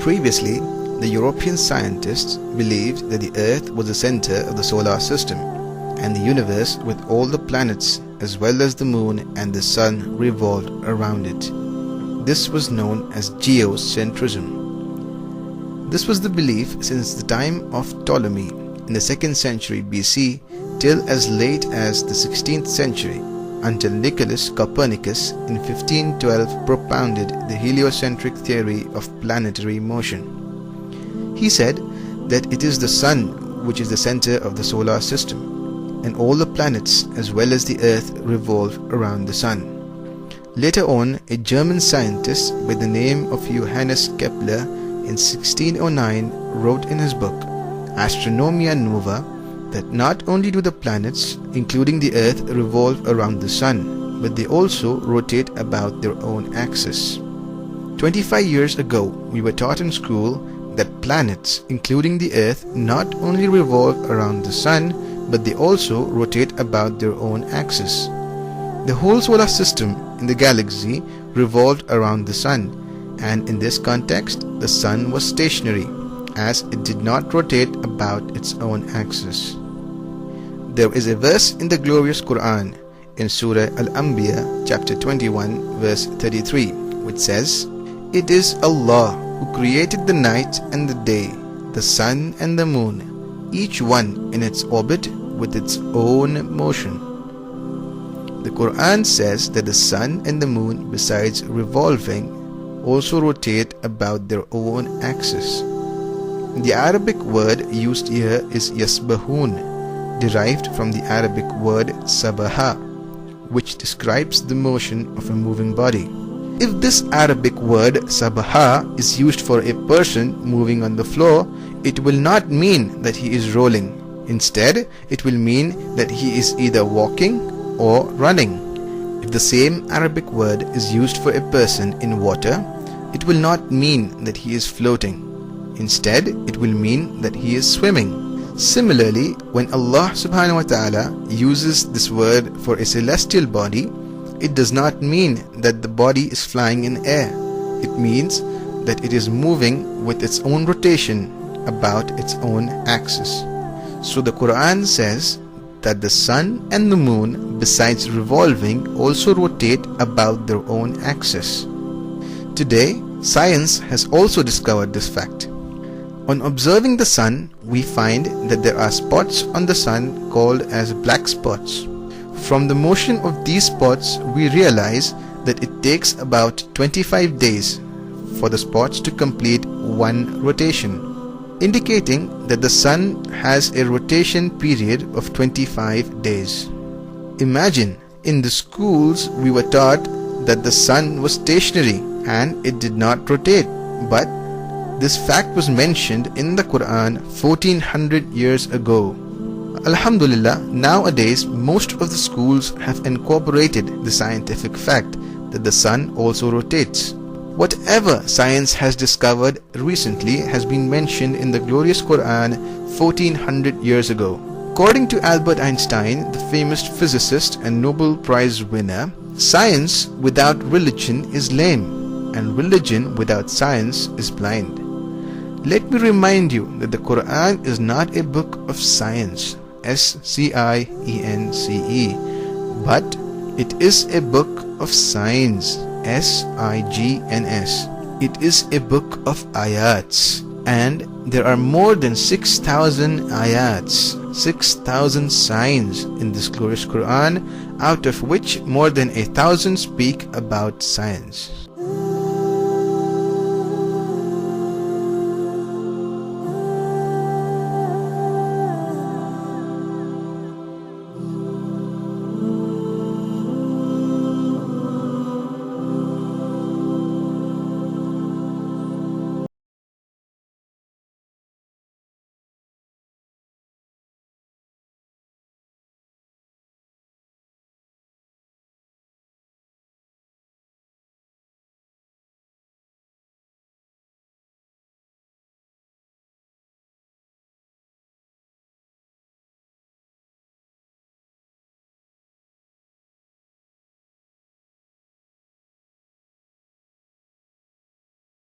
Previously, the European scientists believed that the Earth was the center of the solar system, and the universe with all the planets as well as the moon and the sun revolved around it. This was known as geocentrism. This was the belief since the time of Ptolemy in the 2nd century BC till as late as the 16th century, until Nicholas Copernicus in 1512 propounded the heliocentric theory of planetary motion. He said that it is the sun which is the center of the solar system, and all the planets as well as the earth revolve around the sun. Later on, a German scientist by the name of Johannes Kepler in 1609 wrote in his book Astronomia Nova that not only do the planets, including the earth, revolve around the sun, but they also rotate about their own axis. 25 years ago, we were taught in school that planets, including the earth, not only revolve around the sun, but they also rotate about their own axis. The whole solar system in the galaxy revolved around the sun, and in this context, the sun was stationary, as it did not rotate about its own axis. There is a verse in the glorious Quran in Surah Al-Anbiya chapter 21 verse 33 which says, "It is Allah who created the night and the day, the sun and the moon, each one in its orbit with its own motion." The Quran says that the sun and the moon, besides revolving, also rotate about their own axis. The Arabic word used here is yasbahun, derived from the Arabic word sabaha, which describes the motion of a moving body. If this Arabic word sabaha is used for a person moving on the floor, it will not mean that he is rolling. Instead, it will mean that he is either walking or running. If the same Arabic word is used for a person in water, it will not mean that he is floating. Instead, it will mean that he is swimming. Similarly, when Allah subhanahu wa ta'ala uses this word for a celestial body, it does not mean that the body is flying in air. It means that it is moving with its own rotation about its own axis. So the Quran says that the sun and the moon, besides revolving, also rotate about their own axis. Today, science has also discovered this fact. On observing the sun, we find that there are spots on the sun called as black spots. From the motion of these spots, we realize that it takes about 25 days for the spots to complete one rotation, indicating that the sun has a rotation period of 25 days. Imagine, in the schools we were taught that the sun was stationary and it did not rotate, but this fact was mentioned in the Quran 1400 years ago. Alhamdulillah, nowadays most of the schools have incorporated the scientific fact that the sun also rotates. Whatever science has discovered recently has been mentioned in the glorious Quran 1400 years ago. According to Albert Einstein, the famous physicist and Nobel Prize winner, science without religion is lame, and religion without science is blind. Let me remind you that the Quran is not a book of science, S-C-I-E-N-C-E, but it is a book of signs, S-I-G-N-S. It is a book of ayats, and there are more than 6,000 ayats, 6,000 signs in this glorious Quran, out of which more than 1,000 speak about science.